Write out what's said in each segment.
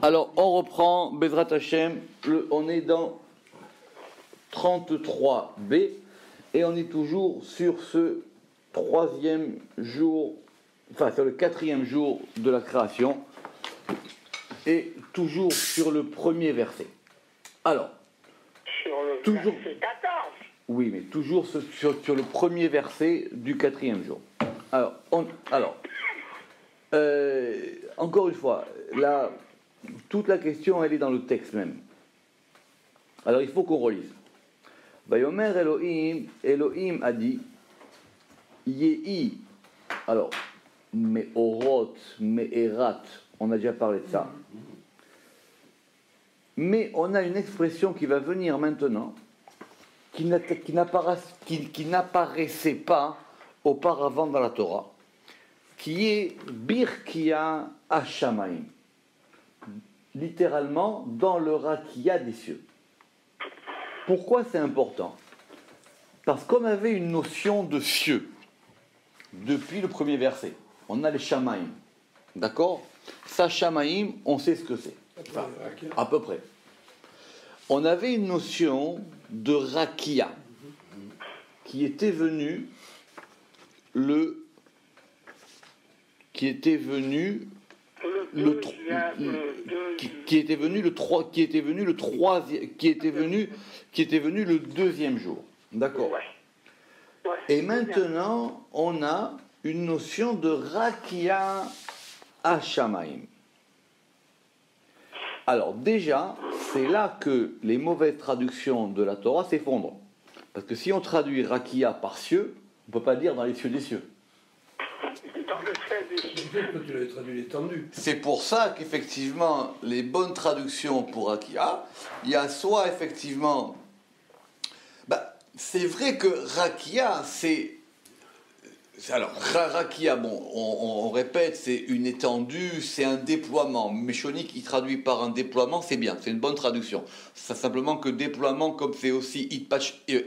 Alors, on reprend Bezrat Hashem, on est dans 33b, et on est toujours sur ce troisième jour, enfin sur le quatrième jour de la création, et toujours sur le premier verset. Alors, sur le toujours, verset 14. oui, mais toujours sur le premier verset du quatrième jour. Alors, encore une fois, toute la question, elle est dans le texte même. Alors, il faut qu'on relise. Vayomer Elohim, Elohim a dit, Yehi, alors, Me'orot, Me'erat, on a déjà parlé de ça. Mais on a une expression qui va venir maintenant, qui n'apparaissait pas auparavant dans la Torah, qui est Birkia Hashamaim, littéralement dans le Rakia des cieux. Pourquoi c'est important? Parce qu'on avait une notion de cieux depuis le premier verset. On a les Shamaim, d'accord? Ça, Shamaim, on sait ce que c'est, enfin, à peu près. On avait une notion de Rakia qui était venue le deuxième jour. D'accord. Et maintenant, on a une notion de Rakia Hashamaim. Alors déjà, c'est là que les mauvaises traductions de la Torah s'effondrent. Parce que si on traduit Rakia par cieux, on ne peut pas dire dans les cieux des cieux. Tu l'avais traduit l'étendue. C'est pour ça qu'effectivement, les bonnes traductions pour Rakia, il y a soit effectivement... c'est vrai que Rakia, alors, Rakia, bon, on répète, c'est une étendue, c'est un déploiement. Méchonique, il traduit par un déploiement, c'est bien, c'est une bonne traduction. C'est simplement que déploiement, comme c'est aussi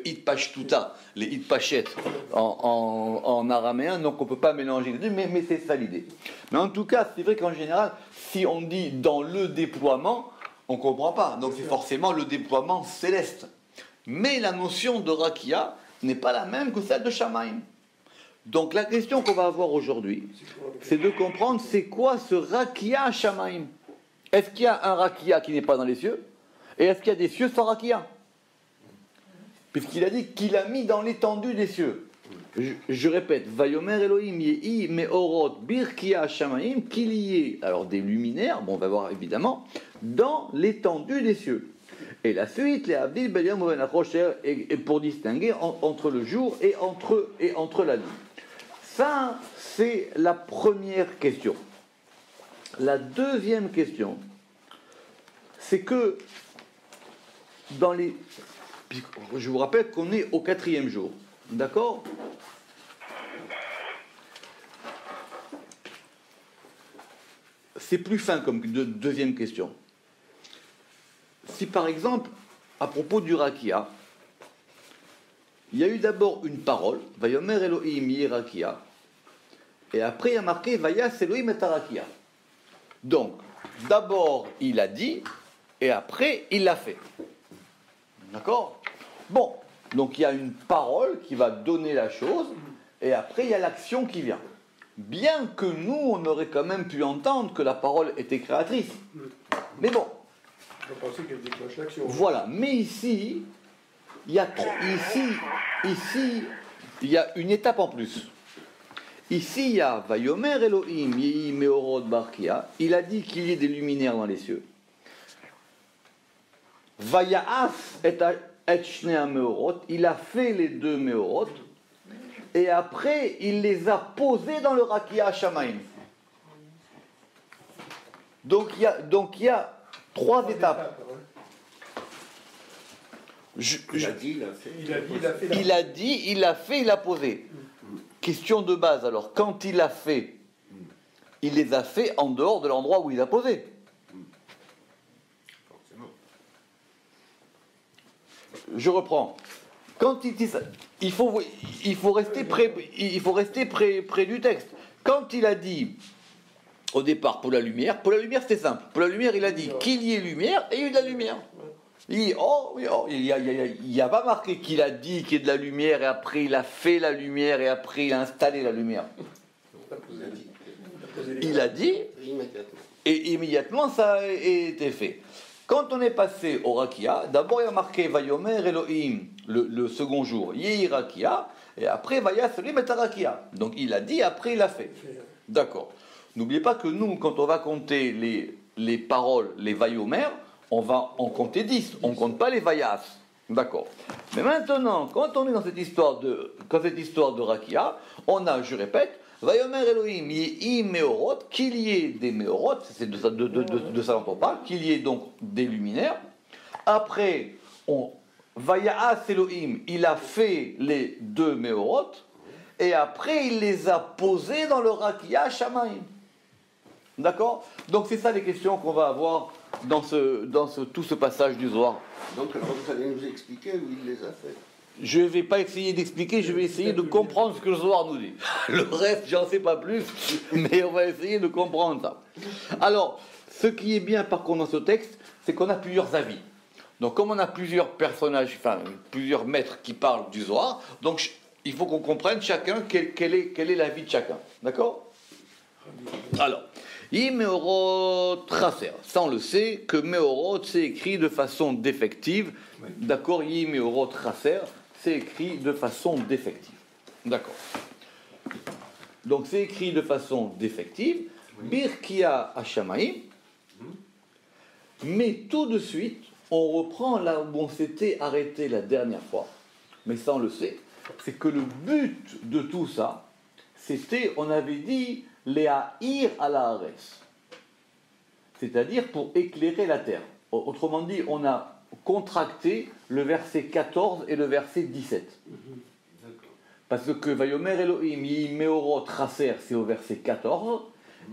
Itpashtuta, les Itpachet en araméen, donc on ne peut pas mélanger les deux, mais c'est ça l'idée. Mais en tout cas, c'est vrai qu'en général, si on dit dans le déploiement, on ne comprend pas. Donc c'est forcément le déploiement céleste. Mais la notion de Rakia n'est pas la même que celle de Shamaim. Donc la question qu'on va avoir aujourd'hui, c'est de comprendre c'est quoi ce Rakia Shamaim. Est-ce qu'il y a un Rakia qui n'est pas dans les cieux? Et est-ce qu'il y a des cieux sans Rakia? Puisqu'il a dit qu'il a mis dans l'étendue des cieux. Je répète, Vayomer Elohim Yehi Me'orot Birkia Shamaim, qu'il y ait alors des luminaires, bon on va voir évidemment, dans l'étendue des cieux. Et la suite, les Abdil Beliam Oven Achocher, et pour distinguer entre le jour et entre la nuit. Ça, c'est la première question. La deuxième question, c'est que je vous rappelle qu'on est au quatrième jour, d'accord? C'est plus fin comme deuxième question. Si par exemple, à propos du Rakia, il y a eu d'abord une parole, Vayomer Elohim Yehi Rakia, et après il y a marqué Vayas Elohim et Rakia. Donc, d'abord il a dit, et après il l'a fait. D'accord? Bon, donc il y a une parole qui va donner la chose, et après il y a l'action qui vient. Bien que nous, on aurait quand même pu entendre que la parole était créatrice. Mais bon. Je pensais qu'elle déclenche l'action. Voilà, mais ici, il y a une étape en plus. Ici, il y a Vayomer Elohim Yehi Me'orot Barkia. Il a dit qu'il y ait des luminaires dans les cieux. Vaya'as et Shnei Me'orot. Il a fait les deux Me'orot. Et après, il les a posés dans le Rakia Shamaim. Donc il y a trois étapes. Il a dit, il a posé. Question de base, alors, quand il a fait, il les a fait en dehors de l'endroit où il a posé. Forcément. Je reprends. Quand il faut rester près du texte. Quand il a dit au départ pour la lumière. Pour la lumière, c'était simple. Pour la lumière, il a dit qu'il y ait lumière et il y a eu de la lumière. Il dit, il n'y a pas marqué qu'il a dit qu'il y ait de la lumière et après il a fait la lumière et après il a installé la lumière. Il a dit et immédiatement ça a été fait. Quand on est passé au Rakia, d'abord il y a marqué Vayomer Elohim le second jour, Yehi Rakia, et après Vayas Elohim et Rakia. Donc il a dit, après il a fait. D'accord. N'oubliez pas que nous, quand on va compter les paroles, les Vayomer, on va en compter 10, on ne compte pas les Vayas. D'accord. Mais maintenant, quand on est dans cette histoire de Rakia, on a, je répète, Vayomer Elohim, Yehi Meorot, qu'il y ait des Meorot, c'est de ça dont on parle, qu'il y ait donc des luminaires. Après, Vayas Elohim, il a fait les 2 Meorot, et après il les a posés dans le Rakia Shamaim. D'accord? Donc c'est ça les questions qu'on va avoir dans tout ce passage du Zohar. Donc vous allez nous expliquer où il les a fait. Je ne vais pas essayer d'expliquer, je vais essayer de comprendre ce que le Zohar nous dit. Le reste, j'en sais pas plus, mais on va essayer de comprendre ça. Alors, ce qui est bien par contre dans ce texte, c'est qu'on a plusieurs avis. Donc comme on a plusieurs personnages, enfin plusieurs maîtres qui parlent du Zohar, donc il faut qu'on comprenne chacun quel est l'avis de chacun. D'accord? Alors, Meorot Traser. Ça, on le sait que Meorot, c'est écrit de façon défective. Oui. D'accord, Meorot Traser, c'est écrit de façon défective. D'accord. Donc, c'est écrit de façon défective. Oui. Birkia Hashamaim. Mais tout de suite, on reprend là où on s'était arrêté la dernière fois. Mais ça, on le sait. C'est que le but de tout ça, c'était, on avait dit, Léahir à la Haaretz, c'est-à-dire pour éclairer la terre. Autrement dit, on a contracté le verset 14 et le verset 17. Parce que Vayomer Elohim Yi Meorot Traser, c'est au verset 14,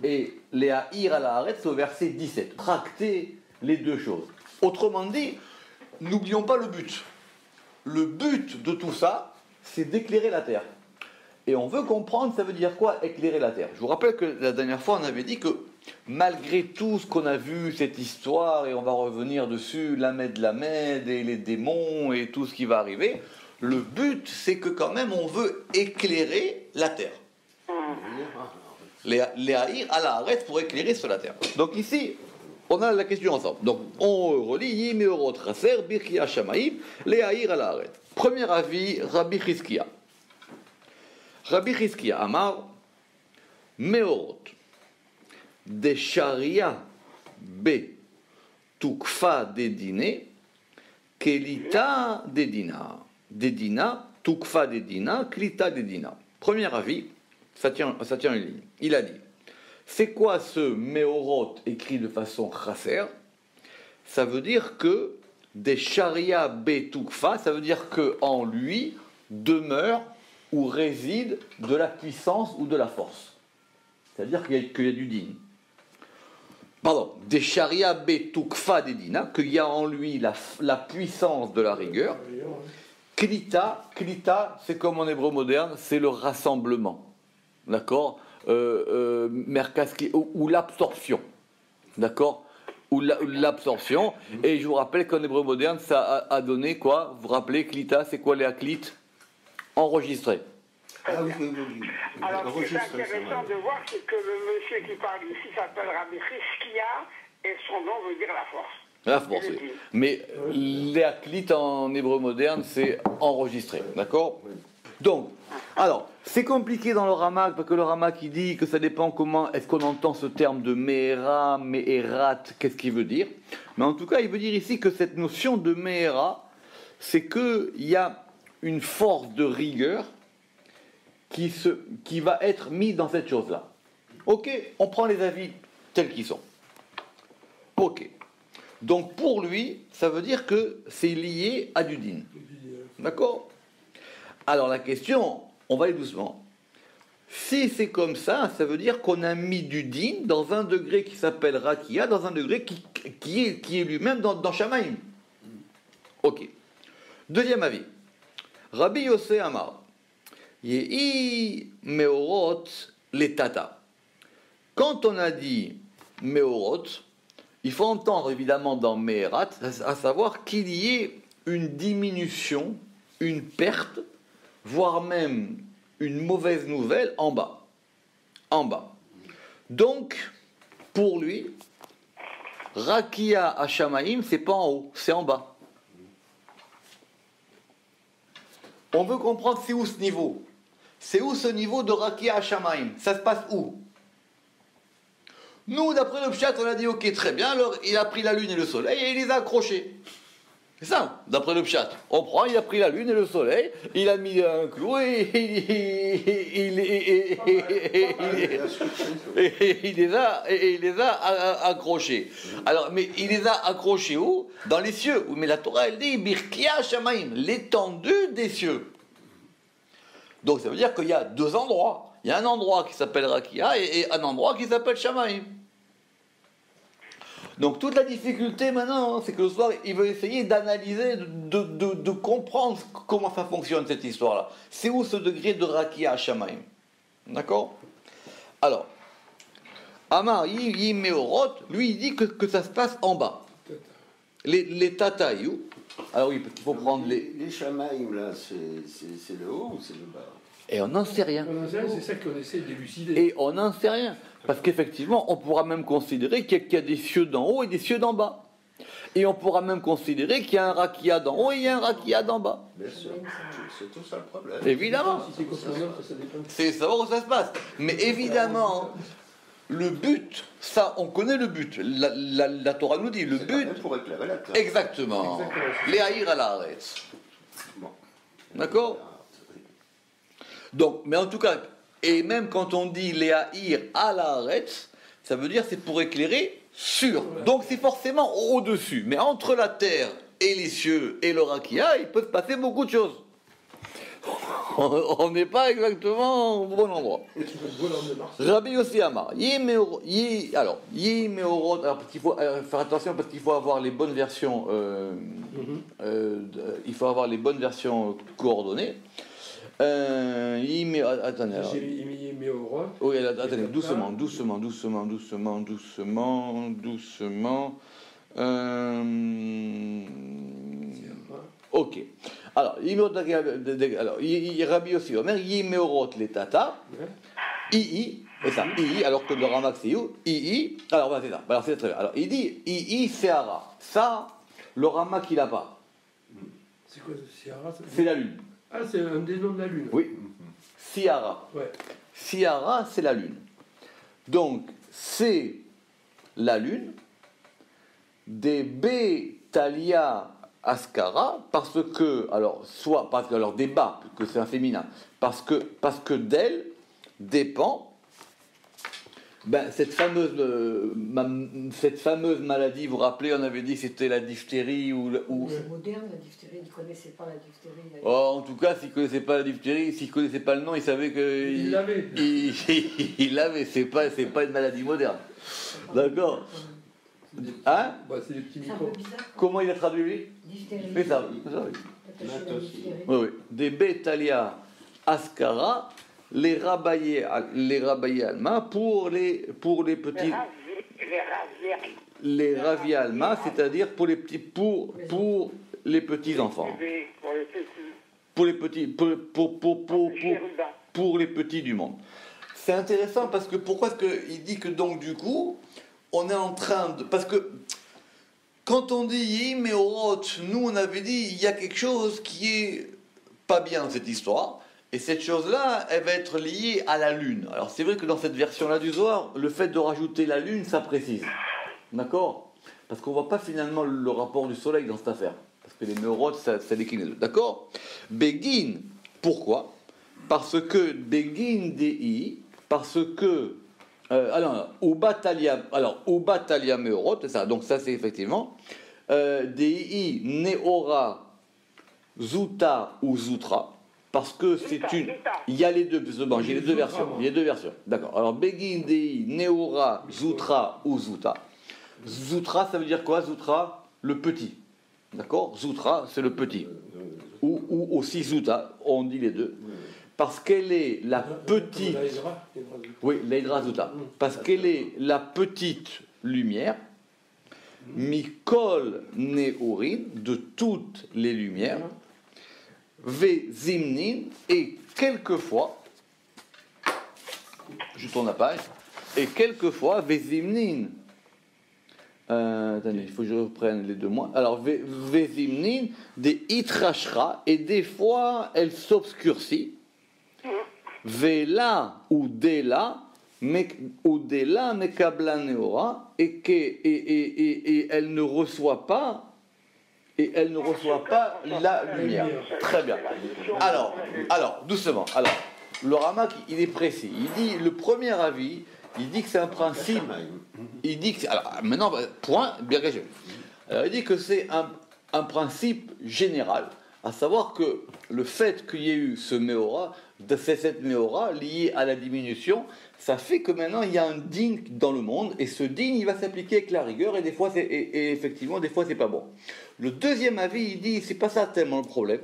et Léahir à la Haaretz, c'est au verset 17. Tracter les deux choses. Autrement dit, n'oublions pas le but. Le but de tout ça, c'est d'éclairer la terre. Et on veut comprendre, ça veut dire quoi, éclairer la terre. Je vous rappelle que la dernière fois, on avait dit que malgré tout ce qu'on a vu, cette histoire, et on va revenir dessus, Lamed et les démons et tout ce qui va arriver, le but, c'est que quand même, on veut éclairer la terre. Les haïr à la arrête pour éclairer sur la terre. Donc ici, on a la question ensemble. Donc on relit Yimeorot Traser, Birkia Shamaim, les haïr à la arrête. Premier avis, Rabbi Chizkia. Rabbi Chizkia Amar, Meorot, de Sharia B, Tukfa de Dine, Kelita de Dina. De Dina, Tukfa de Dina, Kelita de Dina. Premier avis, ça tient une ligne. Il a dit, c'est quoi ce Meorot écrit de façon chasser? Ça veut dire que des Sharia B Tukfa, ça veut dire qu'en lui demeure ou réside de la puissance ou de la force. C'est-à-dire qu'il y a du din. Pardon, des Sharia B Tukfa des dina, qu'il y a en lui la puissance de la rigueur. Klita, c'est comme en hébreu moderne, c'est le rassemblement. D'accord, Merkaski, ou l'absorption. D'accord, ou l'absorption. Et je vous rappelle qu'en hébreu moderne, ça a donné quoi? Vous vous rappelez, Klita, c'est quoi les aklites? Enregistré. Ah oui. Alors, ce qui est intéressant de voir, c'est que le monsieur qui parle ici s'appelle Rabbi Chizkia et son nom veut dire la force. La force, oui. Mais les aklites en hébreu moderne, c'est enregistré. D'accord? Donc, alors, c'est compliqué dans le Ramak, parce que le Ramak, il dit que ça dépend comment est-ce qu'on entend ce terme de Me'era, Me'erat, qu'est-ce qu'il veut dire. Mais en tout cas, il veut dire ici que cette notion de Me'era, c'est qu'il y a une force de rigueur qui va être mise dans cette chose-là. Ok, on prend les avis tels qu'ils sont. Ok. Donc pour lui, ça veut dire que c'est lié à du din. D'accord? Alors la question, on va aller doucement. Si c'est comme ça, ça veut dire qu'on a mis du din dans un degré qui s'appelle Rakia, dans un degré qui est lui-même dans Shamaim. Ok. Deuxième avis. Rabbi Yossé Amar, Yehi Meorot Letata, Quand on a dit Meorot, il faut entendre évidemment dans Meherat, à savoir qu'il y ait une diminution, une perte, voire même une mauvaise nouvelle en bas. En bas. Donc, pour lui, Rakia Hashamaim, c'est pas en haut, c'est en bas. On veut comprendre c'est où ce niveau. C'est où ce niveau de Rakia Hashamaim? Ça se passe où? Nous, d'après le pshat, on a dit ok, très bien, alors il a pris la lune et le soleil et il les a accrochés. C'est ça, d'après le pshat. On prend, il a pris la lune et le soleil, il a mis un clou et il les a accrochés. Alors, mais il les a accrochés où? Dans les cieux. Mais la Torah, elle dit Birkia Shamaim, l'étendue des cieux. Donc ça veut dire qu'il y a deux endroits. Il y a un endroit qui s'appelle Rakia et un endroit qui s'appelle Shamaim. Donc toute la difficulté maintenant, c'est que le soir, il veut essayer d'analyser, de comprendre comment ça fonctionne cette histoire-là. C'est où ce degré de Rakia à Shamaim? D'accord? Alors, Amar Meorot, lui, il dit que ça se passe en bas. Les Tataïou. Alors oui, parce qu'il faut prendre les... Les Shamaïm, là, c'est le haut ou c'est le bas? Et on n'en sait rien. On en sait rien, c'est ça qu'on essaie d'élucider. Et on n'en sait rien. Parce qu'effectivement, on pourra même considérer qu'il y a des cieux d'en haut et des cieux d'en bas. Et on pourra même considérer qu'il y a un rakia d'en haut et il y a un rakia d'en bas. Bien sûr, c'est tout ça le problème. Évidemment. Si c'est contre un autre, ça dépend. C'est savoir où ça se passe. Mais évidemment, le but, ça, on connaît le but. La Torah nous dit, le C'est but... quand même pour éclairer la terre. Exactement. Les haïr à la arrête. Bon. D'accord? Donc, mais en tout cas, et même quand on dit les haïr à la arrête, ça veut dire c'est pour éclairer sur. Donc c'est forcément au-dessus. Mais entre la terre et les cieux et le rakia, il peut se passer beaucoup de choses. On n'est pas exactement au bon endroit. Rabbi Yossi Amar. Alors, parce qu'il faut faire attention parce qu'il faut avoir les bonnes versions. Il faut avoir les bonnes versions coordonnées. Attendez. J'ai mis au roi. Oui, attendez, doucement. Ok. Alors, Rabbi Yossi Omer, Yimeorot les tata, II, et ça, II, alors que le Ramak c'est II, alors c'est ça, alors c'est très bien. Alors, il dit, II Seara, ça, le Ramak il n'a pas. C'est quoi Siara? C'est la lune. Ah, c'est un des noms de la lune. Oui. Siara. Ouais. Siara, c'est la lune. Donc, c'est la lune des Betalia Askara, parce que, alors, soit, parce que, alors, des bas, que c'est un féminin, parce que d'elle dépend cette fameuse maladie, vous vous rappelez, on avait dit que c'était la diphtérie ou... C'est moderne la diphtérie, ils ne connaissaient pas la diphtérie. Oh, en tout cas, s'ils ne connaissaient pas la diphtérie, s'ils ne connaissaient pas le nom, ils savaient que... Il l'avait. Il l'avait, c'est pas une maladie moderne. D'accord. Hein? Bah, c'est des petits C'est un peu microbes. bizarre. Comment il a traduit lui? Diphtérie. C'est ça, oui. Attaché à la diphtérie. Oui, oui. Des Betalia Askara, les rabayés Alma pour les petits... Les ravi Alma, c'est-à-dire pour les petits... Pour les petits enfants. Pour les petits... Pour les petits du monde. C'est intéressant parce que pourquoi est-ce qu'il dit que donc du coup, on est en train de... Parce que quand on dit Yimeorot, nous on avait dit il y a quelque chose qui est pas bien dans cette histoire, et cette chose-là, elle va être liée à la lune. Alors c'est vrai que dans cette version-là du Zohar, le fait de rajouter la lune, ça précise. D'accord? Parce qu'on ne voit pas finalement le rapport du soleil dans cette affaire. Parce que les Meorot, ça décline les deux. D'accord? Begin, pourquoi? Parce que Begin Dei, parce que Ubatalia Meorot, c'est ça, donc ça c'est effectivement Dei Neora Zuta ou Zutra, parce que c'est une. Il y a les deux, j'ai les deux versions. Il y a deux versions, d'accord. Alors Begin Dei Neora Zutra ou Zuta. Zutra, ça veut dire quoi? Zutra, le petit. D'accord? Zutra, c'est le petit. Ou aussi Zuta, on dit les deux. parce qu'elle est la petite. Oui, l'Aïdra Zouta. Parce qu'elle est la petite lumière, Mikol Neorin, de toutes les lumières, Vezimnin, et quelquefois, je tourne la page, et quelquefois, Vezimnin, attendez, il faut que je reprenne les deux mots. Alors, Vezimnin, des Itrashra, et des fois, elle s'obscurcit. Vela ou Dela, Mekabla Neora, et elle ne reçoit pas. Et elle ne reçoit pas la lumière. Très bien. Alors, doucement. Alors, le Ramak, il est précis. Il dit, le premier avis, il dit que c'est un principe. Il dit que alors, maintenant, point, bien caché. Alors, il dit que c'est un principe général, à savoir que le fait qu'il y ait eu ce Méora, cette Méora liée à la diminution, ça fait que maintenant il y a un din dans le monde, et ce din il va s'appliquer avec la rigueur, et des fois et effectivement des fois c'est pas bon. Le deuxième avis il dit c'est pas ça tellement le problème.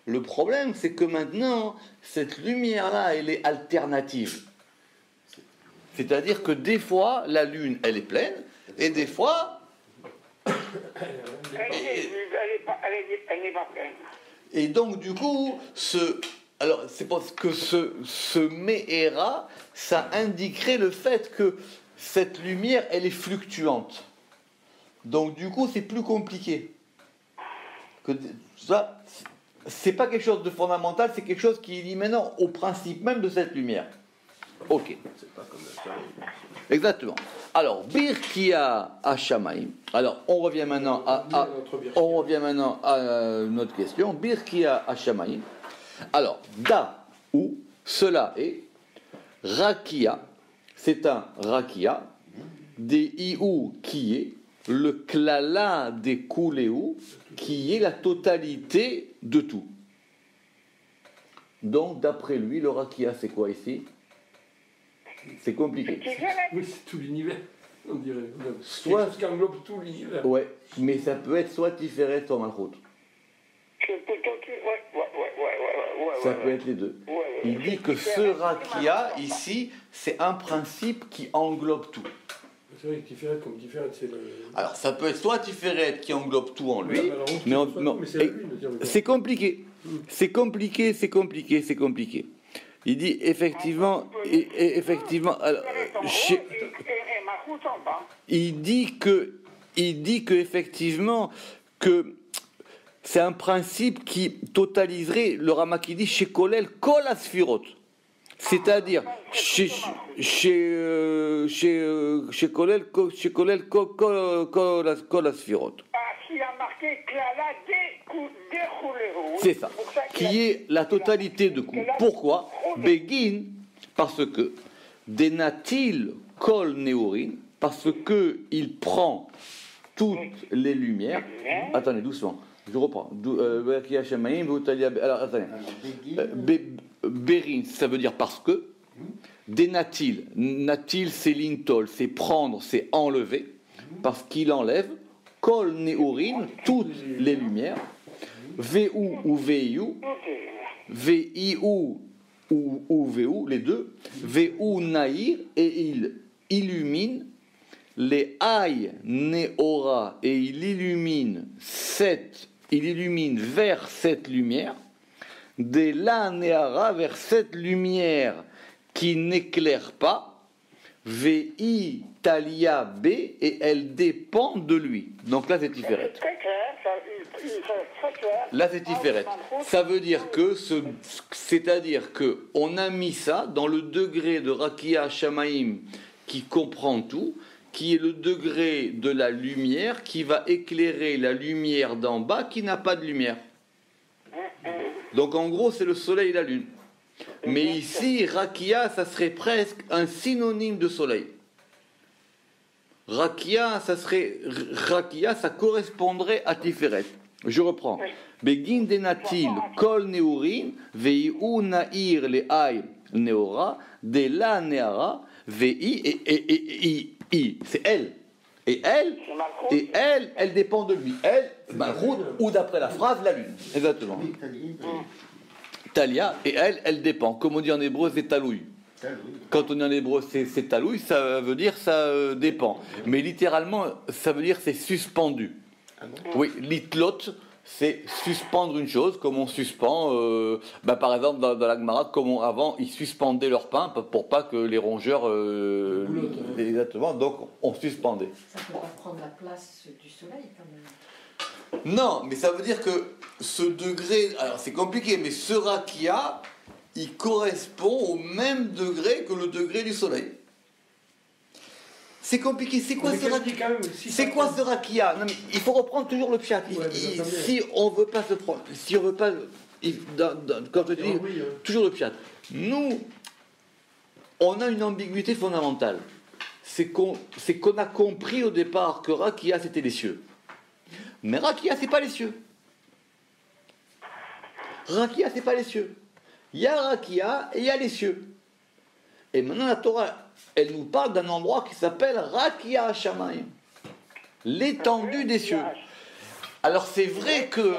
Le problème c'est que maintenant cette lumière là elle est alternative. C'est-à-dire que des fois la lune elle est pleine, et des fois elle n'est pas pleine. Et donc du coup alors, c'est parce que ce Me'era, ça indiquerait le fait que cette lumière, elle est fluctuante. Donc, du coup, c'est plus compliqué. Ça, c'est pas quelque chose de fondamental, c'est quelque chose qui est lié maintenant au principe même de cette lumière. Ok. C'est pas comme la soleil. Exactement. Alors, Birkia Hashamaim. Alors, on revient maintenant à notre question. Birkia Hashamaim. Alors, da, ou cela est, rakia, c'est un rakia, des iou qui est, le klala des kouléou, qui est la totalité de tout. Donc, d'après lui, le rakia, c'est quoi ici? C'est compliqué. Oui, c'est tout l'univers, on dirait. Soit ce qui englobe tout l'univers. Ouais, mais ça peut être soit Tiferet, soit Malchut. Ça peut être les deux. Il dit que ce rakia, ici, c'est un principe qui englobe tout. C'est vrai que Tiferet, comme Tiferet, c'est le... Alors, ça peut être soit Tiferet qui englobe tout en lui, mais c'est la lune. C'est compliqué. C'est compliqué. Il dit effectivement, alors, il dit que effectivement que c'est un principe qui totaliserait le Ramak dit chez Kolel Kol Asfirot, c'est-à-dire chez Kolel Kol Asfirot. Il a marqué Klala des. C'est ça, qui est la totalité de coups. Pourquoi? Begin, parce que Denatil Kol Neorin, parce que il prend toutes les lumières. Attendez, doucement, je reprends. Alors, attendez. Berin, ça veut dire parce que. Denatil, natil c'est l'intol, c'est prendre, c'est enlever, parce qu'il enlève. Kol Neorin, toutes les lumières. Vu ou Veiu, Veiu ou Veu, les deux. Veu Naïr, et il illumine les Aï Neora, et il illumine vers cette lumière, de la Neara vers cette lumière qui n'éclaire pas. VI Talia B, et elle dépend de lui. Donc là c'est Tiferet. Là c'est Tiferet. Ça veut dire que c'est-à-dire que on a mis ça dans le degré de Rakia Shamaim qui comprend tout, qui est le degré de la lumière qui va éclairer la lumière d'en bas qui n'a pas de lumière. Donc en gros c'est le soleil et la lune. Mais ici, Rakia, ça serait presque un synonyme de soleil. Rakia, ça correspondrait à Tiferet. Je reprends. Begin denatil kol neurin veiu nair le ay neora de la neara vei et i. C'est elle. Et elle dépend de lui. Elle, Malchut, ou d'après la phrase, la lune. Exactement. Talia, et elle dépend. Comme on dit en hébreu, c'est talouille. Quand on dit en hébreu, c'est talouille, ça veut dire ça dépend. Mais littéralement, ça veut dire c'est suspendu. Oui, litlot, c'est suspendre une chose, comme on suspend, par exemple dans la Gemara, comme avant, ils suspendaient leur pain pour pas que les rongeurs... exactement, donc on suspendait. Ça ne peut pas prendre la place du soleil quand même. Non, mais ça veut dire que ce degré, alors c'est compliqué, mais ce rakia, il correspond au même degré que le degré du soleil. C'est compliqué, c'est quoi ce rakia? C'est quoi ce rakia? Non, mais il faut reprendre toujours le pshat. Si on veut pas se prendre, si on veut pas, quand je dis toujours le pshat, nous, on a une ambiguïté fondamentale. C'est qu'on a compris au départ que rakia c'était les cieux. Mais rakia, c'est pas les cieux. Rakia, c'est pas les cieux. Il y a rakia et il y a les cieux. Et maintenant, la Torah, elle nous parle d'un endroit qui s'appelle Rakia Hashamayim, l'étendue des cieux. Alors, c'est vrai que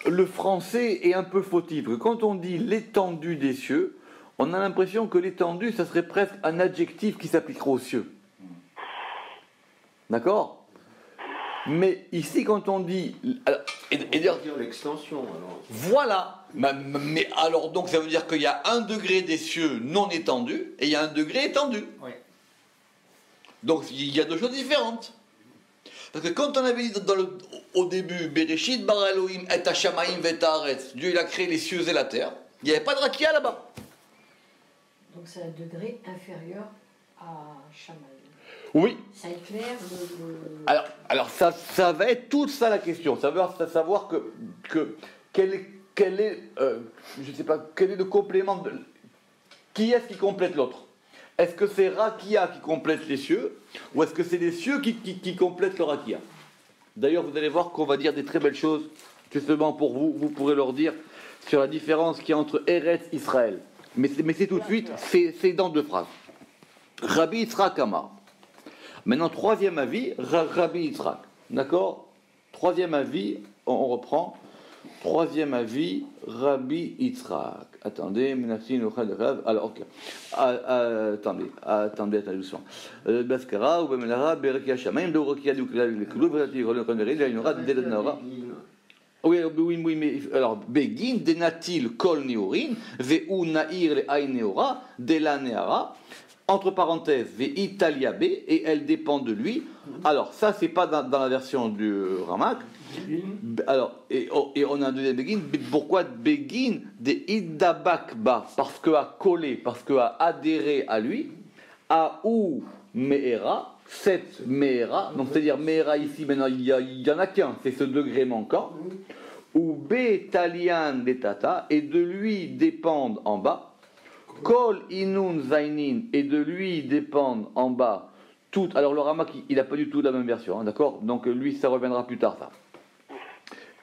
le français est un peu fautif. Quand on dit l'étendue des cieux, on a l'impression que l'étendue, ça serait presque un adjectif qui s'appliquerait aux cieux. D'accord ? Mais ici, quand on dit... Alors, et dire l'extension, alors. Voilà. Mais alors, donc, ça veut dire qu'il y a un degré des cieux non étendu et il y a un degré étendu. Oui. Donc, il y a deux choses différentes. Parce que quand on avait dit au début, Bereshit bara Elohim et hashamayim vet haaretz, Dieu il a créé les cieux et la terre, il n'y avait pas de rakia là-bas. Donc, c'est un degré inférieur à Shamayim. Oui. Ça éclaire le... Alors ça va être toute ça la question. Ça veut savoir quel est je sais pas, quel est le complément qui est-ce qui complète l'autre? Est-ce que c'est Rakia qui complète les cieux ou est-ce que c'est les cieux qui complètent le Rakia? D'ailleurs, vous allez voir qu'on va dire des très belles choses justement pour vous. Vous pourrez leur dire sur la différence qu'il y a entre Eretz et Israël. Mais c'est tout de suite, c'est dans deux phrases. Rabbi Yitzhak Amar. Maintenant, troisième avis, Rabbi Yitzhak. D'accord? Troisième avis, on reprend. Troisième avis, Rabbi Yitzhak. Attendez, alors, ok. Attendez, doucement. Baskara, ou Bemelara, Berekia Shamaim, Berekia Duklou, oui, mais alors, Begin, Denatil, Kol Neorin, Veu Nair, le Aïn Neora, Dela Neara. Entre parenthèses, Italia B, et elle dépend de lui. Alors, ça, c'est pas dans la version du Ramak. Alors, et on a un deuxième Begin. Pourquoi Begin de Idabakba? Parce que a collé, parce que a adhéré à lui. A ou Meera, cette Meera. Donc, c'est-à-dire Meera ici, maintenant, il y en a qu'un, c'est ce degré manquant. Ou B Talian Betata, et de lui dépendent en bas. Kol inun zainin, et de lui dépendent en bas toutes. Alors le Ramak, il n'a pas du tout la même version, hein, d'accord? Donc lui, ça reviendra plus tard, ça.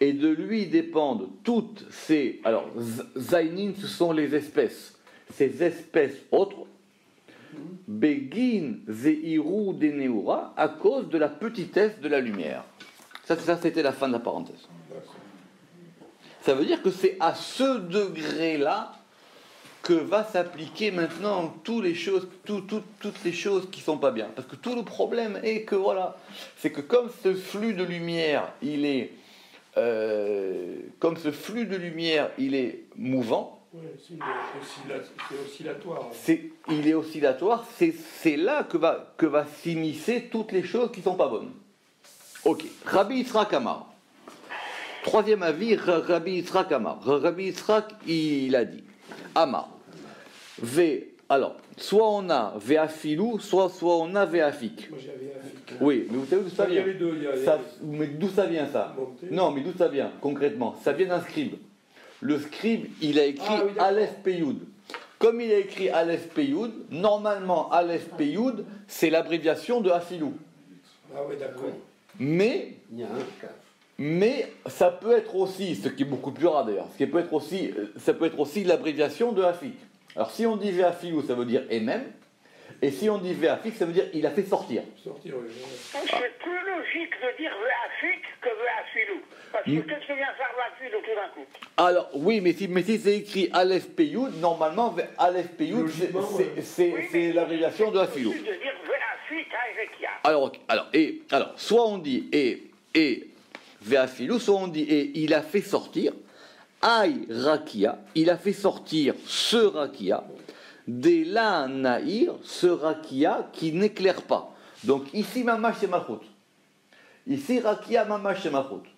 Et de lui dépendent toutes ces. Alors, zainin, ce sont les espèces. Ces espèces autres. Begin zeiru deneura, à cause de la petitesse de la lumière. Ça, c'était la fin de la parenthèse. Ça veut dire que c'est à ce degré-là que va s'appliquer maintenant toutes les choses qui sont pas bien. Parce que tout le problème est que voilà, c'est que comme ce flux de lumière, il est mouvant. Oui, c'est oscillatoire. Il est oscillatoire. C'est là que va s'immiscer toutes les choses qui sont pas bonnes. Ok. Rabbi Yitzhak Amar. Troisième avis, Rabbi Yitzhak Amar. Rabbi Yitzhak, il a dit. Amar. Alors, soit on a Ve'afilou, soit on a Ve'afik. Moi j'ai Ve'afik. Oui, mais vous savez d'où ça vient? Mais d'où ça vient ça? Non, mais d'où ça vient concrètement? Ça vient d'un scribe. Le scribe, il a écrit Aleph Peyoud. Comme il a écrit Aleph Peyoud, normalement Aleph Peyoud, c'est l'abréviation de Afilou. Ah oui, d'accord. Mais ça peut être aussi, ce qui est beaucoup plus rare d'ailleurs, ça peut être aussi l'abréviation de Afik. Alors si on dit Ve'afilou, ça veut dire et même, Et si on dit Ve'afik, ça veut dire il a fait sortir. Sortir, oui. C'est plus logique de dire Ve'afik que Ve'afilou. Parce que qu'est-ce que vient faire Ve'afilou tout d'un coup? Alors, oui, mais si c'est écrit Aleph Peyoud, normalement, Aleph Peyoud, Logiquement, c'est l'abréviation de Afilou. C'est de dire Ve'afik à Erekia. Alors, soit on dit et Ve'afilou, soit on dit et il a fait sortir, Aï Rakia, il a fait sortir ce Rakia, de la Naïr, ce Rakia qui n'éclaire pas. Donc ici, Mamash, c'est Malchut. Ici, Rakia, Mamash, c'est Malchut.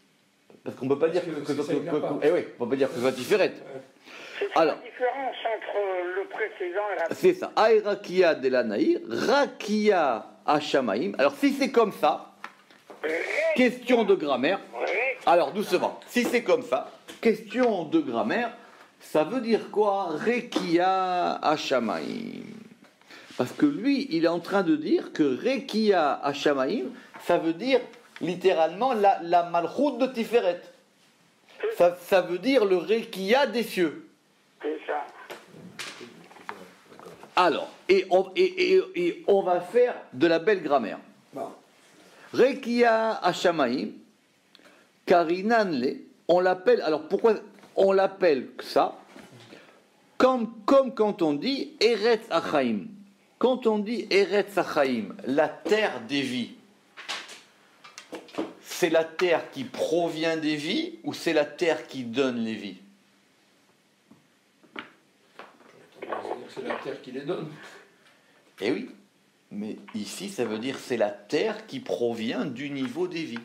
Parce qu'on ne peut pas dire que on peut pas dire que ce soit différent. C'est Alors, la différence entre le précédent et la... c'est ça. Aï Rakia de la Naïr, Rakia Hashamaim. Alors si c'est comme ça, question de grammaire. Alors doucement, si c'est comme ça, question de grammaire, ça veut dire quoi? Rekia Hashamaim. Parce que lui, il est en train de dire que Rekia Hashamaim, ça veut dire littéralement la malchoute de Tiferet. Ça veut dire le Rekia des cieux. C'est ça. Alors, et on va faire de la belle grammaire. Rekia Hashamaim, Karinanle, on l'appelle, alors pourquoi on l'appelle ça? Comme quand on dit Eretz Achaim. Quand on dit Eretz Achaim, la terre des vies, c'est la terre qui provient des vies ou c'est la terre qui donne les vies? C'est la terre qui les donne. Eh oui, mais ici ça veut dire c'est la terre qui provient du niveau des vies.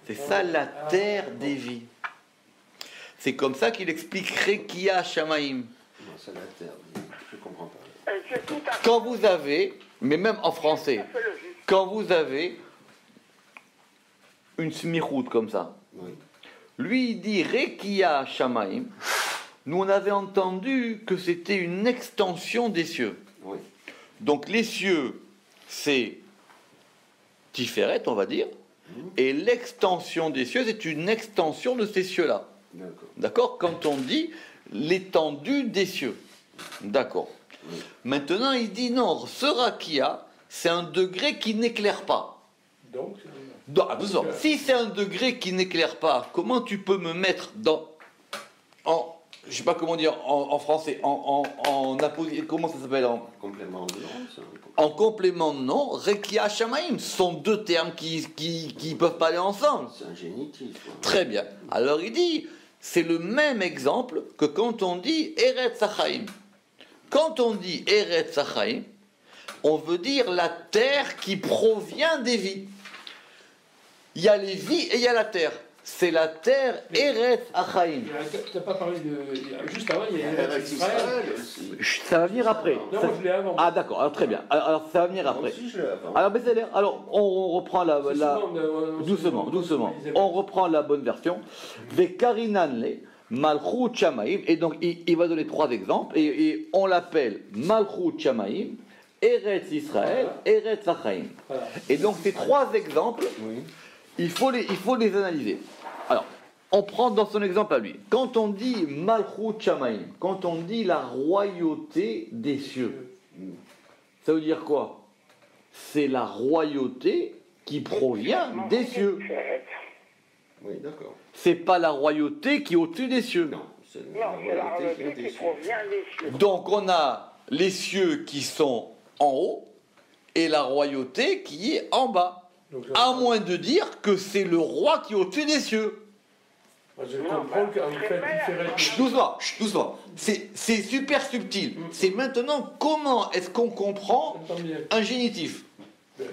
C'est ça la terre des vies. C'est comme ça qu'il explique Rekia Shamaim. Non, c'est la terre. Je comprends pas. C'est tout à fait... Quand vous avez, mais même en français, tout à fait logique. quand vous avez une smichout comme ça, Oui. lui il dit Rekia Shamaim, nous on avait entendu que c'était une extension des cieux. Oui. Donc les cieux, c'est Tiferet, on va dire, et l'extension des cieux, c'est une extension de ces cieux-là. D'accord. D'accord? Quand on dit l'étendue des cieux. D'accord. Oui. Maintenant, il dit non, ce rakia, c'est un degré qui n'éclaire pas. Donc, Attention, si c'est un degré qui n'éclaire pas, comment tu peux me mettre je sais pas comment dire en français, comment ça s'appelle Complément de nom, c'est en complément de nom, Rekia Shamaim, ce sont deux termes qui peuvent pas aller ensemble. un génitif. Quoi. Très bien. Alors il dit, c'est le même exemple que quand on dit Eretz Achaim. Quand on dit Eretz Achaim, on veut dire la terre qui provient des vies. Il y a les vies et il y a la terre. C'est la terre Eretz Achaim. tu n'as pas parlé de... Juste avant, il y a Eretz Israël Israël. aussi. Ça va venir après. Non, moi je l'ai avant. Ah d'accord, alors très bien. Alors ça va venir Moi après. aussi, je l'ai avant. Alors, mais c'est l'air. Alors on reprend C'est souvent, doucement. On reprend la bonne version. Vekarinanle, Malchut Shamaim. Et donc il va donner trois exemples. Et on l'appelle Malchut Shamaim, Eretz Israël, Eretz Achaim. Voilà. Et donc ces trois exemples, Oui. il faut les analyser. Alors, on prend dans son exemple à lui. Quand on dit Malchut Shamaim, quand on dit la royauté des cieux, ça veut dire quoi? C'est la royauté qui provient des cieux. Oui, d'accord. C'est pas la royauté qui est au-dessus des cieux. Non, c'est Non, c'est la royauté qui provient des cieux. Donc on a les cieux qui sont en haut et la royauté qui est en bas. Donc, À moins de dire que c'est le roi qui est au-dessus des cieux. moi, je comprends qu'en fait, différent. Doucement. C'est super subtil. C'est maintenant comment est-ce qu'on comprend un génitif.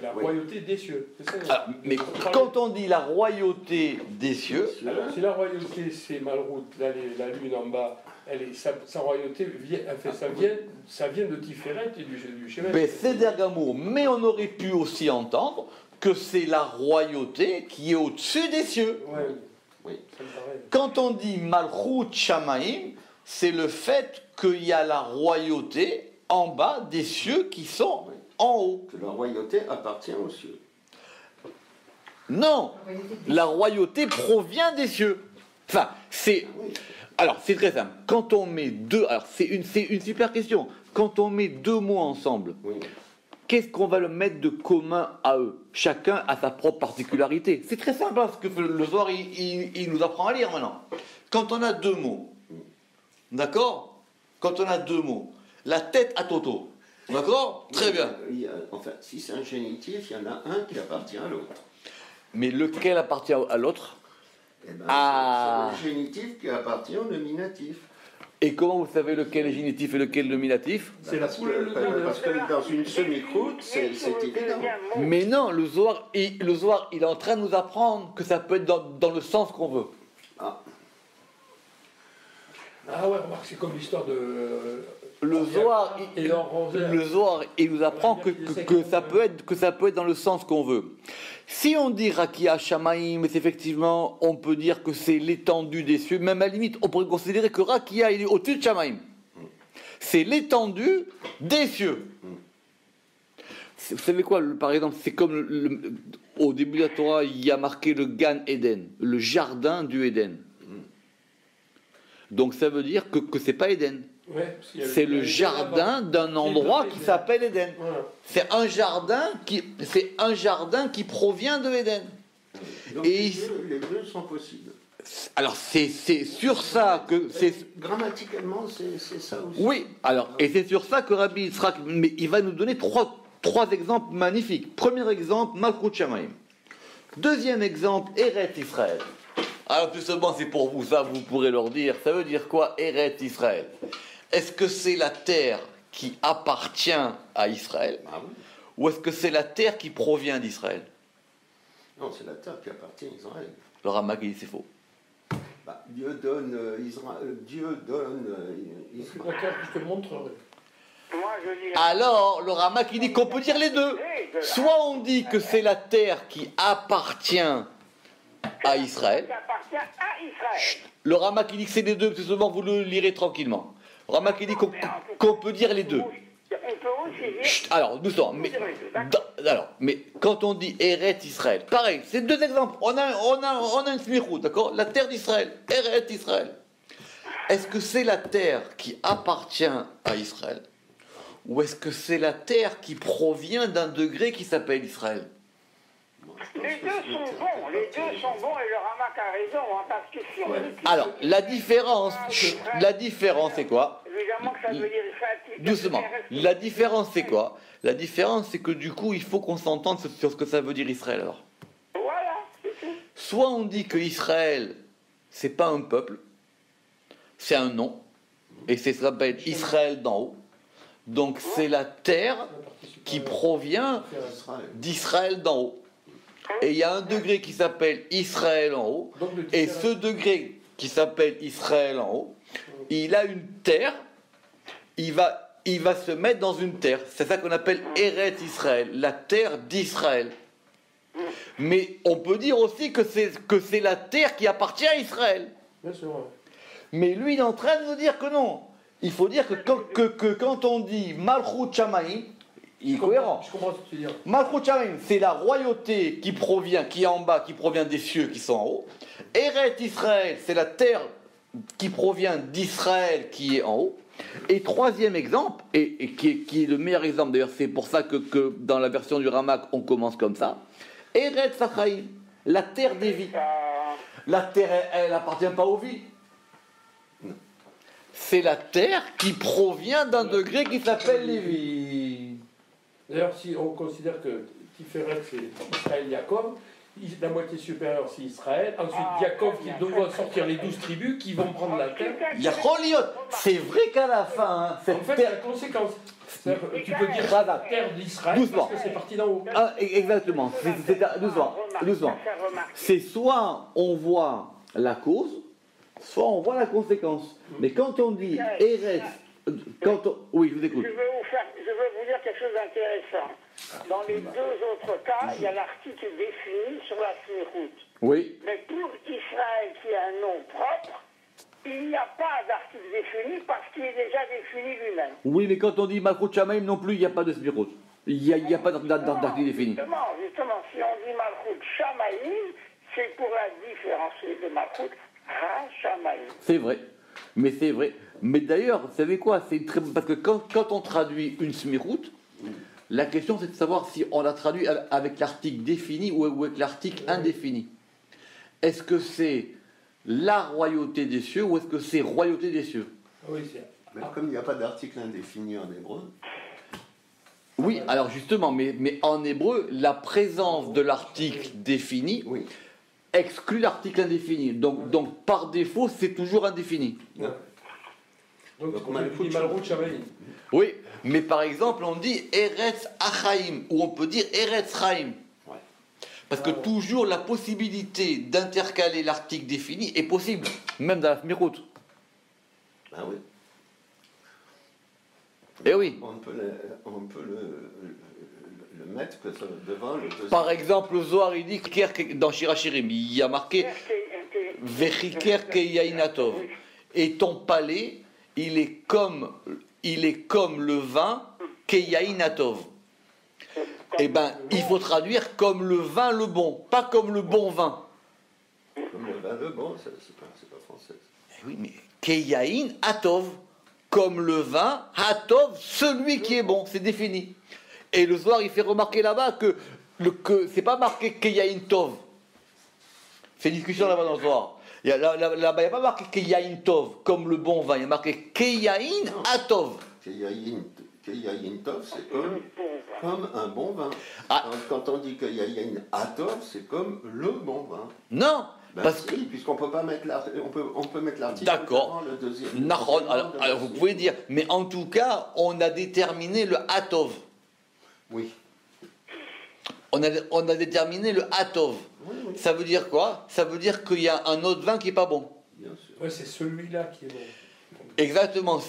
La royauté des cieux. C'est ça, Alors, mais quand on dit la royauté des cieux, alors, si la royauté c'est Malroute, là, la lune en bas, sa royauté ça vient de Tiferet et du Shemet. ben, c'est d'Ergamour. Mais on aurait pu aussi entendre que c'est la royauté qui est au-dessus des cieux. Ouais, Oui. ça me paraît. Quand on dit Malchut Shamaim, c'est le fait qu'il y a la royauté en bas des cieux qui sont en haut. Que la royauté appartient aux cieux. Non, la royauté provient des cieux. Enfin, c'est... Alors, c'est très simple. Quand on met deux... Alors, c'est une super question. Quand on met deux mots ensemble, Oui. qu'est-ce qu'on va le mettre de commun à eux? Chacun a sa propre particularité. C'est très simple, parce que le Zohar, il nous apprend à lire maintenant. Quand on a deux mots, d'accord? Quand on a deux mots, la tête à Toto, d'accord? Très bien. Enfin, si c'est un génitif, il y en a un qui appartient à l'autre. Mais lequel appartient à l'autre? Eh ben, Ah. c'est le génitif qui appartient au nominatif. Et comment vous savez lequel est génitif et lequel nominatif? C'est la poule et le deux. Parce que dans une semi-croûte, c'est évident. Mais non, le Zohar, il est en train de nous apprendre que ça peut être dans le sens qu'on veut. Ah, Ah ouais, remarque, c'est comme l'histoire de. Le Zohar, Et leur roseur. le Zohar, il nous apprend que ça peut être dans le sens qu'on veut. Si on dit Rakia Shamaim, effectivement, on peut dire que c'est l'étendue des cieux. Même à la limite, on pourrait considérer que Rakia, il est au-dessus de Shamaim. C'est l'étendue des cieux. Vous savez quoi, par exemple, c'est comme au début de la Torah, il y a marqué le Gan Eden, le jardin du Éden. Donc ça veut dire que c'est pas Éden. Ouais, parce qu'il y a C'est le jardin d'un endroit qui s'appelle Éden. Voilà. C'est un jardin qui provient de Éden. donc Et les deux sont possibles. alors c'est sur ça que c'est. Grammaticalement, c'est ça aussi. Oui. Alors et c'est sur ça que Rabbi Yitzhak, mais il va nous donner trois exemples magnifiques. Premier exemple, Malchut Shamayim. Deuxième exemple, Eretz Israël. Alors justement, c'est pour vous, ça vous pourrez leur dire. Ça veut dire quoi, Eretz Israël? Est-ce que c'est la terre qui appartient à Israël, Ah oui. ou est-ce que c'est la terre qui provient d'Israël? Non, c'est la terre qui appartient à Israël. Le Ramak il dit c'est faux. Bah, Dieu donne Israël. D'accord, je te montrerai. Moi, je dis. Alors, le Ramak il dit qu'on peut dire les deux. Soit on dit que c'est la terre qui appartient à Israël. Qui appartient à Israël. Le Ramak il dit que c'est les deux, parce que souvent vous le lirez tranquillement. Le Ramak il dit qu'on peut dire les deux. On peut aussi dire. Chut, alors, doucement. Mais quand on dit Eretz Israël, pareil, c'est deux exemples. On a une smichut, d'accord? La terre d'Israël, Eretz Israël. Est-ce que c'est la terre qui appartient à Israël, ou est-ce que c'est la terre qui provient d'un degré qui s'appelle Israël? Les deux sont bons, et le Ramak a raison, hein, parce que si on dit. Alors, la différence, c'est quoi? Évidemment que ça veut dire Israël. Doucement. La différence, c'est quoi? La différence, c'est que du coup, il faut qu'on s'entende sur ce que ça veut dire Israël, alors. Voilà, c'est tout. Soit on dit que Israël, c'est pas un peuple, c'est un nom, et ça s'appelle Israël d'en haut. Donc c'est la terre qui provient d'Israël d'en haut. Et il y a un degré qui s'appelle Israël en haut, et ce degré qui s'appelle Israël en haut, il a une terre, il va se mettre dans une terre. C'est ça qu'on appelle Eretz Israël, la terre d'Israël. Mais on peut dire aussi que c'est la terre qui appartient à Israël. Bien sûr. Ouais. Mais lui, il est en train de nous dire que non. Il faut dire que quand on dit Malchut Shamayim, il est cohérent. Je comprends ce que tu veux dire. Malchut Shamayim, c'est la royauté qui est en bas, qui provient des cieux qui sont en haut. Eretz Israël, c'est la terre qui provient d'Israël qui est en haut. Et troisième exemple, et qui est le meilleur exemple, d'ailleurs c'est pour ça que dans la version du Ramak on commence comme ça, Eretz Hachaim, la terre des vies. La terre, elle n'appartient pas aux vies. C'est la terre qui provient d'un degré qui s'appelle les vies. D'ailleurs, si on considère que Tiferet c'est Israël Yaakov, la moitié supérieure c'est Israël, ensuite Yaakov qui doit sortir les 12 tribus qui vont prendre la terre. Yacholiot, c'est vrai qu'à la fin, En fait, c'est la conséquence. Tu peux dire la terre d'Israël Doucement. parce que c'est parti d'en haut. Ah, exactement. Doucement. C'est soit on voit la cause, soit on voit la conséquence. Mais quand on dit Eretz, oui, je vous écoute. Je veux vous dire quelque chose d'intéressant. Dans les deux autres cas, il y a l'article défini sur la Smichut. Oui. Mais pour Israël qui a un nom propre, il n'y a pas d'article défini parce qu'il est déjà défini lui-même. Oui, mais quand on dit Malchut Shamayim non plus, il n'y a pas de Smirot. Il n'y a pas d'article défini. Justement, si on dit Malchut Shamayim, c'est pour la différencier de Malchut Ha-Shamayim. C'est vrai. Mais c'est vrai. Mais d'ailleurs, vous savez quoi? C'est très... Parce que quand on traduit une Smirut, La question, c'est de savoir si on l'a traduit avec l'article défini ou avec l'article indéfini. Est-ce que c'est la royauté des cieux ou est-ce que c'est royauté des cieux? Oui, c'est. Mais comme il n'y a pas d'article indéfini en hébreu, Oui, alors justement, mais en hébreu, la présence de l'article défini oui. exclut l'article indéfini. Donc par défaut, c'est toujours indéfini. Ouais. Donc, Donc, on on a a le dit coup de Malrout Chamaïm. Oui, mais par exemple, on dit Eretz Achaim, ou on peut dire Eretz Chaim. Ouais. Parce que toujours la possibilité d'intercaler l'article défini est possible, même dans la Smirut. Ah oui. Eh oui. On peut le mettre que ça devant le deuxième. Par exemple, le Zohar, il dit dans Shirachirim, il y a marqué Vechiker Keyainatov. Et ton palais, il est comme le vin Keyainatov. Eh bien, il faut traduire comme le vin le bon, pas comme le bon vin. Comme le vin le bon, c'est pas français. Eh oui, mais Keyain Atov, comme le vin Atov, celui qui est bon, c'est défini. Et le soir, il fait remarquer là-bas que c'est pas marqué Keyain Tov. C'est une discussion là-bas dans le soir. Là-bas, il n'y a pas marqué Keyain Tov, comme le bon vin. Il y a marqué Keyain Atov. Keyain Tov, c'est comme un bon vin. Ah. Quand on dit Keyain Atov, c'est comme le bon vin. Non, Ben parce si, que. puisqu'on peut pas mettre on peut mettre l'article D'accord. avant le deuxième. Nahon, alors vous pouvez dire, mais en tout cas, on a déterminé le Atov. Oui. On a déterminé le Atov. Oui, oui. Ça veut dire quoi? Ça veut dire qu'il y a un autre vin qui n'est pas bon. Bien sûr. Ouais, c'est celui-là qui est bon. Exactement.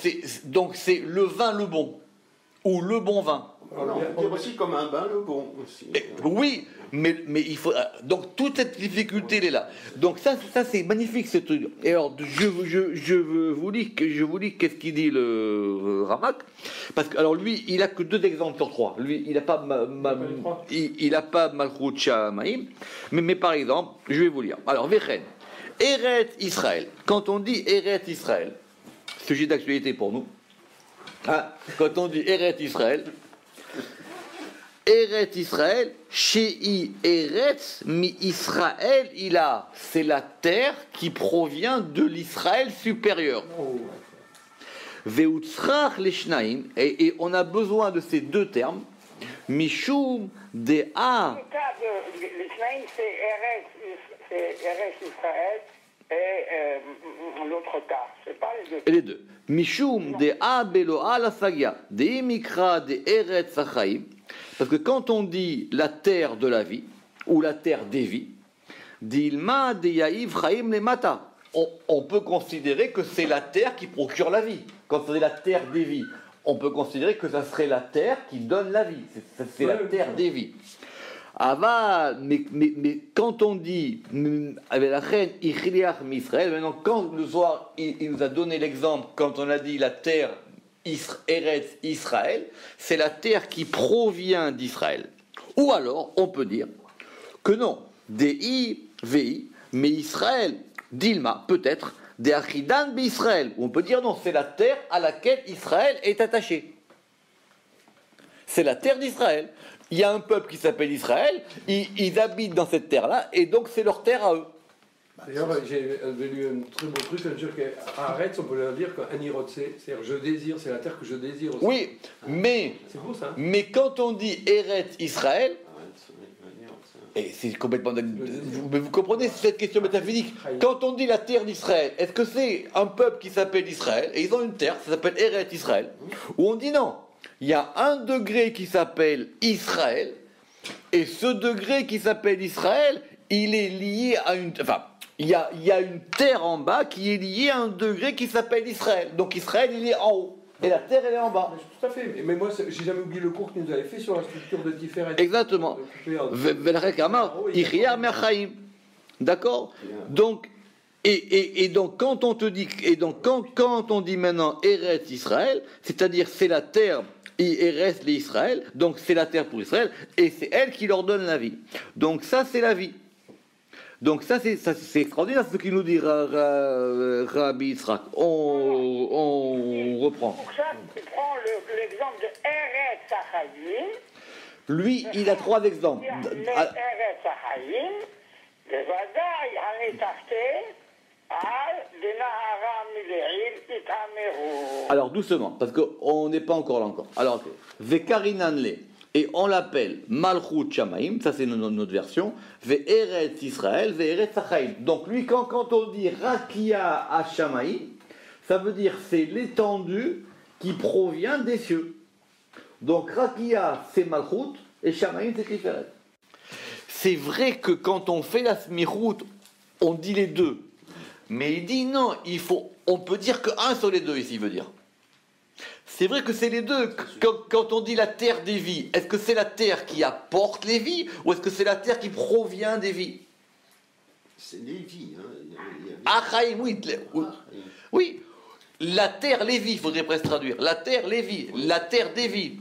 Donc c'est le vin le bon. Ou le bon vin. Alors, on peut dire aussi comme un bain le bon aussi. Oui, mais il faut. Donc toute cette difficulté, elle est là. Donc ça c'est magnifique ce truc. Et alors je vous lis qu'est-ce qu'il dit le Ramak, parce que alors lui il a que 2 exemples sur 3. Lui il n'a pas il a pas Malchut Shamaim, mais par exemple je vais vous lire. Alors Vechen, Eretz Israël. Quand on dit Eretz Israël, sujet d'actualité pour nous. Hein, quand on dit Eretz Israël. Eretz Israël, Shei Eretz mi Israël ila. C'est la terre qui provient de l'Israël supérieur. Veutzrach leshnaim, et on a besoin de ces 2 termes. Mishum de a. Le cas de l'Ismaïl, c'est Eretz Israël et l'autre cas. C'est pas les 2. Et les 2. Mishum de a beloa la sagia. De mikra de Eretz Achaim. Parce que quand on dit la terre de la vie, ou la terre des vies, d'Ilma de Yaïv Chaim le Mata, on peut considérer que c'est la terre qui procure la vie. Quand on dit la terre des vies, on peut considérer que ça serait la terre qui donne la vie. C'est la terre des vies. Aval, mais quand on dit avec la reine Ichliach Misraël, maintenant quand le soir il nous a donné l'exemple, quand on a dit la terre Eretz Israël, c'est la terre qui provient d'Israël. Ou alors, on peut dire que non, Dei, Vei, mais Israël, Dilma, peut-être, des Achidan Israël. On peut dire non, c'est la terre à laquelle Israël est attaché. C'est la terre d'Israël. Il y a un peuple qui s'appelle Israël, ils habitent dans cette terre-là, et donc c'est leur terre à eux. D'ailleurs, j'ai lu un très beau truc, ça veut dire qu'à Aretz, on peut leur dire qu'un irotse, c'est-à-dire je désire, c'est la terre que je désire aussi. Oui, mais, C'est beau ça. mais quand on dit Eretz Israël, et c'est complètement. Vous comprenez cette question métaphysique? Quand on dit la terre d'Israël, est-ce que c'est un peuple qui s'appelle Israël, et ils ont une terre, ça s'appelle Eretz Israël, ou on dit non, il y a un degré qui s'appelle Israël, et ce degré qui s'appelle Israël, il est lié à une. Enfin, il y a une terre en bas qui est liée à un degré qui s'appelle Israël. Donc Israël, il est en haut. Et la terre, elle est en bas. Tout à fait. Mais moi, j'ai jamais oublié le cours que nous avait fait sur la structure de Tiferet. Exactement. D'accord. Donc, et donc, quand on te dit, et donc, quand on dit maintenant Eretz Israël, c'est-à-dire c'est la terre, Eretz l'Israël, donc c'est la terre pour Israël, et c'est elle qui leur donne la vie. Donc ça, c'est la vie. Donc ça c'est extraordinaire ce qu'il nous dit Rabbi Yitzhak. On reprend. Pour ça, tu prends l'exemple de Eretz Achayim, Lui, il a 3 exemples. לארץ החיים, בוודאי הנתחתה על דנהרה מלעיל יתעמרו. Alors doucement, parce qu'on n'est pas encore là encore. Alors, ok. Vekarinanle, et on l'appelle Malchut Shamaim, ça c'est notre version. Ve'eretz Israël, ve'eretz Achaim. Donc lui, quand on dit Rakia à Shamaim, ça veut dire c'est l'étendue qui provient des cieux. Donc Rakia c'est Malchut et Shamaim c'est Tiferet. C'est vrai que quand on fait la Smichut, on dit les deux. Mais il dit non, on peut dire qu'un sur les deux ici, il veut dire. C'est vrai que c'est les deux. Quand on dit la terre des vies, est-ce que c'est la terre qui apporte les vies ou est-ce que c'est la terre qui provient des vies? C'est les vies. Achaïm, oui. Oui. La terre, les vies, il faudrait presque traduire. La terre, les vies. La terre des vies.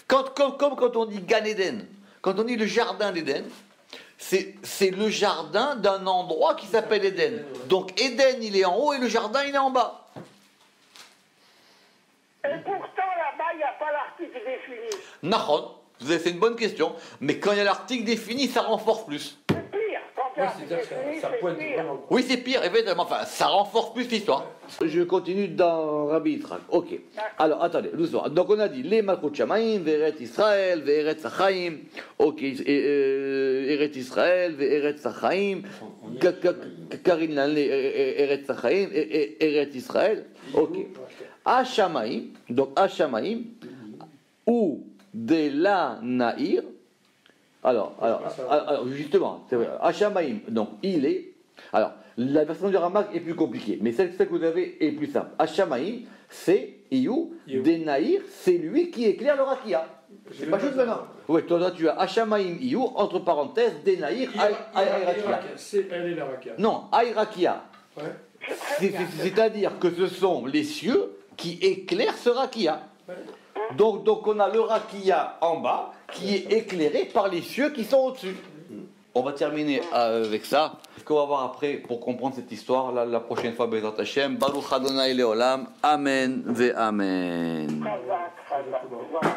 Comme quand on dit Gan Eden, quand on dit le jardin d'Éden, c'est le jardin d'un endroit qui s'appelle Éden. Donc Éden, il est en haut et le jardin, il est en bas. Et pourtant, là-bas, il n'y a pas l'article défini. Nahon, c'est une bonne question, mais quand il y a l'article défini, ça renforce plus. C'est pire. Quand il y a l'article défini, ça c'est pointe pire. vraiment. Oui, c'est pire, évidemment, enfin, ça renforce plus l'histoire. Je continue dans Rabbi Yitzhak. Ok. Alors, attendez, doucement. Donc, on a dit les Malchut Shamaim, Ve'eret Israël, Ve'eret Achaim. Ok. Eret Israël, Ve'eret Achaim. Karin Lanle, Eret Achaim, Eret Israël. Ok. Hashamaim, donc Hashamaim, ou de la Naïr. Alors, justement, c'est vrai. Hashamaim, donc il est. Alors, la version du Ramak est plus compliquée, mais celle que vous avez est plus simple. Hashamaim, c'est Iou, des Naïr, c'est lui qui éclaire le Rakia. C'est pas juste maintenant. Oui, toi tu as Hashamaim Iou, entre parenthèses, des Naïr, Aïrakia. Elle est la Rakia. Non, Aïrakia. Ouais. C'est-à-dire que ce sont les cieux qui éclairent ce rakia. Donc on a le rakia en bas qui est éclairé par les cieux qui sont au-dessus. On va terminer avec ça. Ce qu'on va voir après pour comprendre cette histoire, la prochaine fois, Bezrat Hashem. Baruch Adonai Leolam. Amen ve Amen. Chazak, chazak.